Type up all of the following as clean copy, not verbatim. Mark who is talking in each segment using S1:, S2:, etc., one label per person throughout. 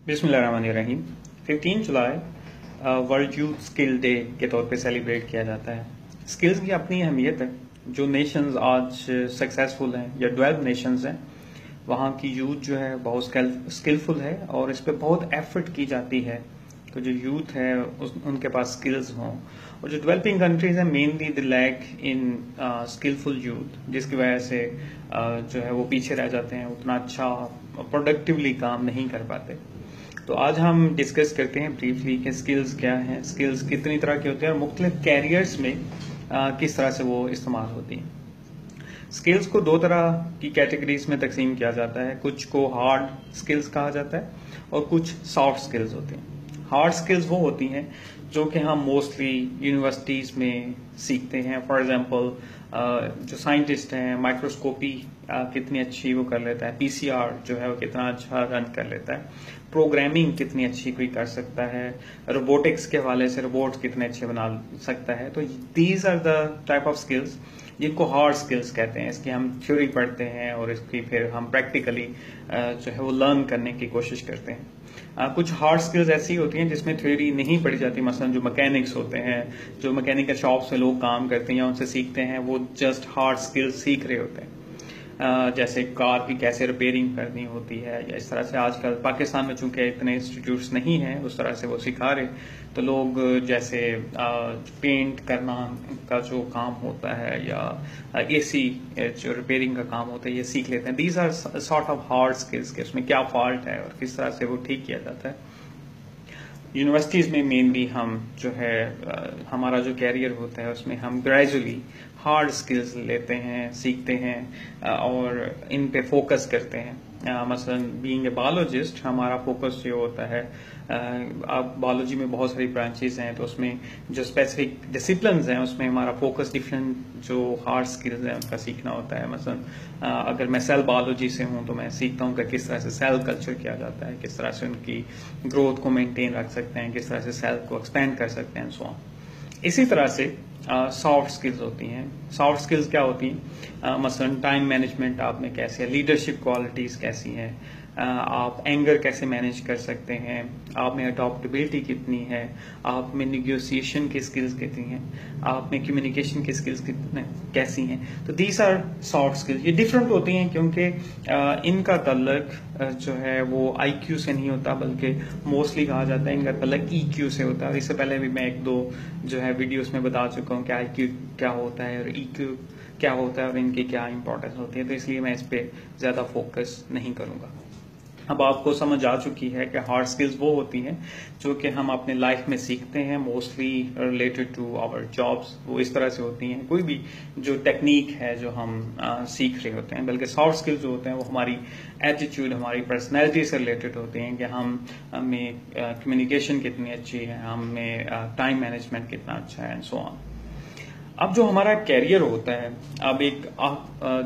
S1: बिस्मिल्लाहिर्रहमानिर्रहीम। 15 जुलाई world youth skill day के तौर पे सेलिब्रेट किया जाता है। स्किल्स की अपनी अहमियत है। जो नेशंस आज सक्सेसफुल हैं या डेवलप्ड नेशंस हैं, वहाँ की यूथ जो है बहुत स्किलफुल है और इस पर बहुत एफर्ट की जाती है कि जो यूथ है उनके पास स्किल्स हों। और जो डेवलपिंग कंट्रीज हैं mainly the lack in skilful youth, जिसकी वजह से जो है वो पीछे रह जाते हैं, उतना अच्छा प्रोडक्टिवली काम नहीं कर पाते। तो आज हम डिस्कस करते हैं ब्रीफली कि स्किल्स क्या हैं, स्किल्स कितनी तरह की होती हैं और मुख्तलिफ कैरियर्स में किस तरह से वो इस्तेमाल होती हैं। स्किल्स को दो तरह की कैटेगरीज में तकसीम किया जाता है। कुछ को हार्ड स्किल्स कहा जाता है और कुछ सॉफ्ट स्किल्स होती हैं। हार्ड स्किल्स वो होती हैं जो कि हम मोस्टली यूनिवर्सिटीज में सीखते हैं। फॉर एग्जांपल जो साइंटिस्ट हैं, माइक्रोस्कोपी कितनी अच्छी वो कर लेता है, पीसीआर जो है वो कितना अच्छा रन कर लेता है, प्रोग्रामिंग कितनी अच्छी कोई कर सकता है, रोबोटिक्स के हवाले से रोबोट्स कितने अच्छे बना सकता है। तो these are the type of skills जिनको हार्ड स्किल्स कहते हैं। इसकी हम थ्योरी पढ़ते हैं और इसकी फिर हम प्रैक्टिकली जो है वो लर्न करने की कोशिश करते हैं। कुछ हार्ड स्किल्स ऐसी होती हैं जिसमें थ्योरी नहीं पढ़ी जाती। मसलन जो मैकेनिक्स होते हैं, जो मैकेनिकल शॉप्स में लोग काम करते हैं या उनसे सीखते हैं, वो जस्ट हार्ड स्किल्स सीख रहे होते हैं। जैसे कार की कैसे रिपेयरिंग करनी होती है, या इस तरह से आजकल पाकिस्तान में चूंकि इतने इंस्टीट्यूट्स नहीं हैं उस तरह से वो सिखा रहे, तो लोग जैसे पेंट करना का जो काम होता है या एसी जो रिपेयरिंग का काम होता है ये सीख लेते हैं। These are sort of hard skills के उसमें क्या फॉल्ट है और किस तरह से वो ठीक किया जाता है। यूनिवर्सिटीज़ में मेनली हम जो है हमारा जो कैरियर होता है उसमें हम ग्रेजुअली हार्ड स्किल्स लेते हैं, सीखते हैं और इन पे फोकस करते हैं। मसलन बीइंग ए बायोलॉजिस्ट हमारा फोकस ये होता है, अब बायोलॉजी में बहुत सारी ब्रांचेस हैं तो उसमें जो स्पेसिफिक डिसिप्लिन्स हैं उसमें हमारा फोकस डिफरेंट जो हार्ड स्किल्स हैं उनका सीखना होता है। मसलन अगर मैं सेल बायोलॉजी से हूं तो मैं सीखता हूं कि किस तरह से सेल कल्चर किया जाता है, किस तरह से उनकी ग्रोथ को मेंटेन रख सकते हैं, किस तरह से सेल को एक्सपेंड कर सकते हैं, सो ऑन। इसी तरह से सॉफ्ट स्किल्स होती हैं। सॉफ्ट स्किल्स क्या होती हैं? मसलन टाइम मैनेजमेंट आप में कैसे है, लीडरशिप क्वालिटीज कैसी हैं, आप एंगर कैसे मैनेज कर सकते हैं, आप में अडॉप्टेबिलिटी कितनी है, आप में निगोसिएशन की स्किल्स कितनी हैं, आप में कम्युनिकेशन की स्किल्स कैसी हैं। तो दीज आर सॉफ्ट स्किल्स। ये डिफरेंट होती हैं क्योंकि इनका तल्लक जो है वो IQ से नहीं होता, बल्कि मोस्टली कहा जाता है इनका तल्लक EQ से होता है। इससे पहले भी मैं एक दो जो है वीडियोस में बता चुका हूँ कि IQ क्या होता है और EQ क्या होता है और इनकी क्या इंपॉर्टेंस होती है, तो इसलिए मैं इस पे ज्यादा फोकस नहीं करूंगा। अब आपको समझ आ चुकी है कि हार्ड स्किल्स वो होती हैं जो कि हम अपने लाइफ में सीखते हैं, mostly related to our jobs. वो इस तरह से होती हैं, कोई भी जो टेक्निक है जो हम सीख रहे होते हैं। बल्कि सॉफ्ट स्किल्स जो होते हैं वो हमारी एटीट्यूड, हमारी पर्सनैलिटी से रिलेटेड होते हैं कि हमें कम्युनिकेशन कितनी अच्छी है, हमें टाइम मैनेजमेंट कितना अच्छा है, एंड सो ऑन। अब जो हमारा कैरियर होता है, अब एक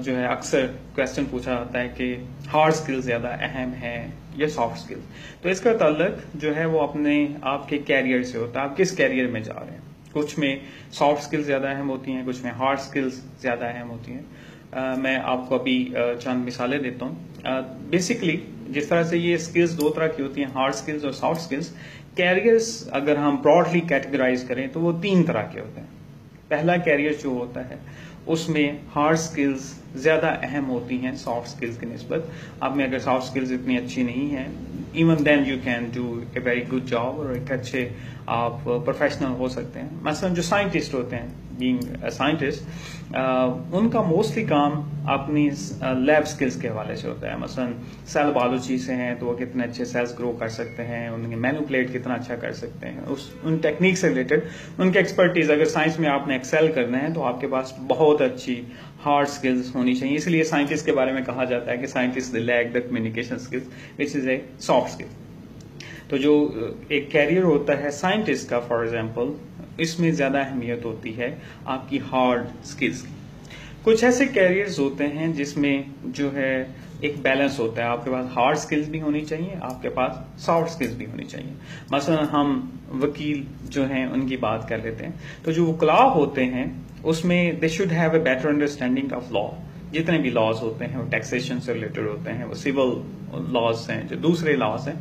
S1: जो है अक्सर क्वेश्चन पूछा जाता है कि हार्ड स्किल्स ज्यादा अहम है या सॉफ्ट स्किल्स। तो इसका ताल्लुक जो है वो अपने आपके कैरियर से होता है, आप किस कैरियर में जा रहे हैं। कुछ में सॉफ्ट स्किल्स ज्यादा अहम होती हैं, कुछ में हार्ड स्किल्स ज्यादा अहम होती हैं। मैं आपको अभी चंद मिसालें देता हूँ। बेसिकली जिस तरह से ये स्किल्स दो तरह की होती हैं, हार्ड स्किल्स और सॉफ्ट स्किल्स, कैरियर्स अगर हम ब्रॉडली कैटेगराइज करें तो वो तीन तरह के होते हैं। पहला कैरियर जो होता है उसमें हार्ड स्किल्स ज्यादा अहम होती हैं सॉफ्ट स्किल्स की निस्बत। आप में अगर सॉफ्ट स्किल्स इतनी अच्छी नहीं है, even then you can do a very good job और एक अच्छे आप प्रोफेशनल हो सकते हैं। मसलन जो साइंटिस्ट होते हैं, बीइंग साइंटिस्ट, उनका मोस्टली काम अपनी लैब स्किल्स के हवाले से होता है। मसलन सेल बायोलॉजी से हैं तो वो कितने अच्छे सेल्स ग्रो कर सकते हैं, उनके मैनिपुलेट कितना अच्छा कर सकते हैं, उन टेक्निक से रिलेटेड उनकी एक्सपर्टीज। अगर साइंस में आपने एक्सेल करना है तो आपके पास बहुत अच्छी हार्ड स्किल्स होनी चाहिए। इसलिए साइंटिस्ट के बारे में कहा जाता है कि scientist they lack the communication skills which is a soft skill. तो जो एक कैरियर होता है साइंटिस्ट का, फॉर एग्जाम्पल, इसमें ज्यादा अहमियत होती है आपकी हार्ड स्किल्स की। कुछ ऐसे कैरियर्स होते हैं जिसमें जो है एक बैलेंस होता है, आपके पास हार्ड स्किल्स भी होनी चाहिए, आपके पास सॉफ्ट स्किल्स भी होनी चाहिए। मसलन हम वकील जो हैं उनकी बात कर लेते हैं, तो जो वकला होते हैं उसमें they should have a better understanding of law. जितने भी लॉज होते हैं वो टैक्सेशन से रिलेटेड होते हैं, वो सिविल लॉज हैं, जो दूसरे लॉज हैं,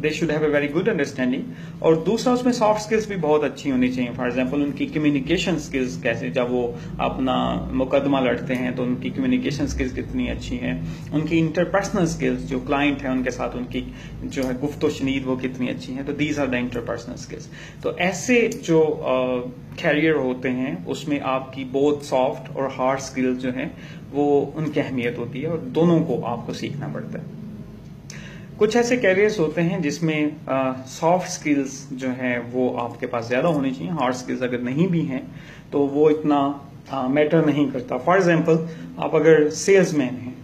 S1: they should have a very good understanding. और दूसरा उसमें सॉफ्ट स्किल्स भी बहुत अच्छी होनी चाहिए। फॉर एग्जांपल उनकी कम्युनिकेशन स्किल्स कैसे, जब वो अपना मुकदमा लड़ते हैं तो उनकी कम्युनिकेशन स्किल्स कितनी अच्छी हैं, उनकी इंटरपर्सनल स्किल्स, जो क्लाइंट है उनके साथ उनकी जो है गुफ्तो शनीद वो कितनी अच्छी हैं। तो these are the interpersonal skills. तो ऐसे जो कैरियर होते हैं उसमें आपकी बहुत सॉफ्ट और हार्ड स्किल्स जो हैं वो उनकी अहमियत होती है और दोनों को आपको सीखना पड़ता है। कुछ ऐसे कैरियर्स होते हैं जिसमें सॉफ्ट स्किल्स जो हैं वो आपके पास ज्यादा होनी चाहिए, हार्ड स्किल्स अगर नहीं भी हैं तो वो इतना मैटर नहीं करता। फॉर एग्जांपल आप अगर सेल्समैन हैं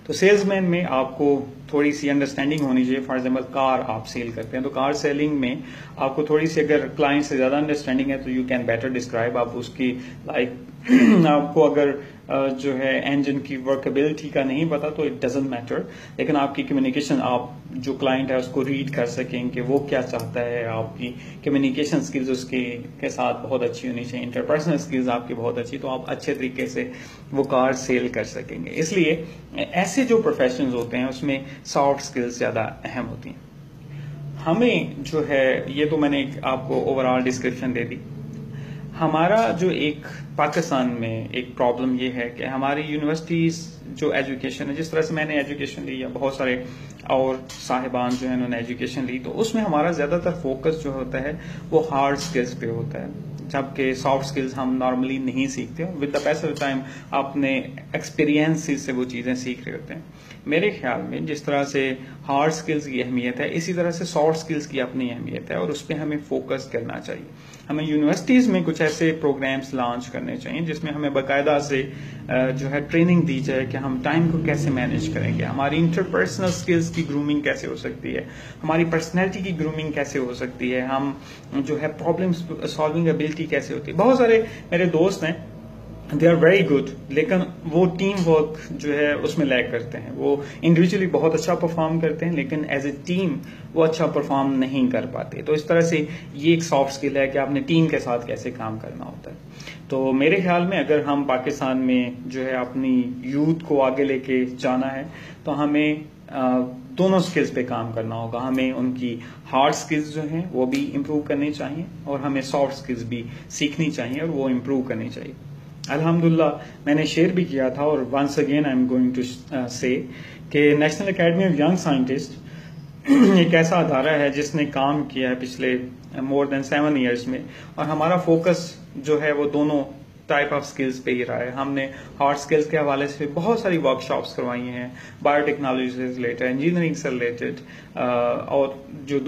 S1: तो सेल्समैन में आपको थोड़ी सी अंडरस्टैंडिंग होनी चाहिए। फॉर एग्जांपल कार आप सेल करते हैं तो कार सेलिंग में आपको थोड़ी सी अगर क्लाइंट से ज्यादा अंडरस्टैंडिंग है तो यू कैन बेटर डिस्क्राइब। आप उसकी आपको अगर जो है इंजन की वर्केबिलिटी का नहीं पता तो इट डजंट मैटर, लेकिन आपकी कम्युनिकेशन, आप जो क्लाइंट है उसको रीड कर सकें कि वो क्या चाहता है, आपकी कम्युनिकेशन स्किल्स उसके के साथ बहुत अच्छी होनी चाहिए, इंटरपर्सनल स्किल्स आपकी बहुत अच्छी, तो आप अच्छे तरीके से वो कार सेल कर सकेंगे। इसलिए ऐसे जो प्रोफेशंस होते हैं उसमें सॉफ्ट स्किल्स ज्यादा अहम होती हैं। हमें जो है, ये तो मैंने आपको ओवरऑल डिस्क्रिप्शन दे दी। हमारा जो एक पाकिस्तान में एक प्रॉब्लम ये है कि हमारी यूनिवर्सिटीज जो एजुकेशन है, जिस तरह से मैंने एजुकेशन ली या बहुत सारे और साहिबान जो है उन्होंने एजुकेशन ली, तो उसमें हमारा ज्यादातर फोकस जो होता है वो हार्ड स्किल्स पे होता है, जबकि सॉफ्ट स्किल्स हम नॉर्मली नहीं सीखते। विद द पैस ऑफ टाइम अपने एक्सपीरियंसेस से वो चीजें सीख रहे होते हैं। मेरे ख्याल में जिस तरह से हार्ड स्किल्स की अहमियत है इसी तरह से सॉफ्ट स्किल्स की अपनी अहमियत है और उस पर हमें फोकस करना चाहिए। हमें यूनिवर्सिटीज में कुछ ऐसे प्रोग्राम्स लॉन्च करने चाहिए जिसमें हमें बाकायदा से जो है ट्रेनिंग दी जाए कि हम टाइम को कैसे मैनेज करेंगे, हमारी इंटरपर्सनल स्किल्स की ग्रूमिंग कैसे हो सकती है, हमारी पर्सनैलिटी की ग्रूमिंग कैसे हो सकती है, हम जो है प्रॉब्लम सॉल्विंग एबिलिटी कैसे होती है। बहुत सारे मेरे दोस्त हैं, दे आर वेरी गुड, लेकिन वो टीम वर्क जो है उसमें लैग करते हैं। वो इंडिविजुअली बहुत अच्छा परफॉर्म करते हैं लेकिन एज ए टीम वो अच्छा परफॉर्म नहीं कर पाते। तो इस तरह से ये एक सॉफ्ट स्किल है कि आपने टीम के साथ कैसे काम करना होता है। तो मेरे ख्याल में अगर हम पाकिस्तान में जो है अपनी यूथ को आगे लेके जाना है तो हमें दोनों स्किल्स पे काम करना होगा। हमें उनकी हार्ड स्किल्स जो हैं वो भी इम्प्रूव करनी चाहिए और हमें सॉफ्ट स्किल्स भी सीखनी चाहिए और वो इम्प्रूव करनी चाहिए। अल्हम्दुलिल्लाह मैंने शेयर भी किया था और once again I am going to say कि National Academy of Young Scientist एक ऐसा अदारा है जिसने काम किया है पिछले मोर देन 7 इयर्स में, और हमारा फोकस जो है वो दोनों टाइप ऑफ स्किल्स पे ही रहा है। हमने हार्ड स्किल्स के हवाले से बहुत सारी वर्कशॉप्स करवाई हैं, बायोटेक्नोलॉजी से रिलेटेड, इंजीनियरिंग से रिलेटेड और जो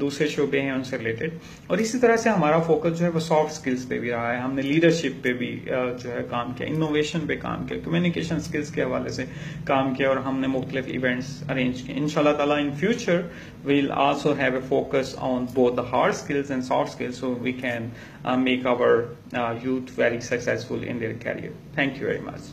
S1: दूसरे शोबे हैं उनसे रिलेटेड, और इसी तरह से हमारा फोकस जो है वो सॉफ्ट स्किल्स पे भी रहा है। हमने लीडरशिप पे भी जो है काम किया, इनोवेशन पे काम किया, कम्युनिकेशन स्किल्स के हवाले से काम किया और हमने मुख्तलिफ इवेंट्स अरेंज किए। इंशाल्लाह ताला in future we'll also have a focus on both the hard skills and soft skills so we can make our youth very successful in their career. Thank you very much.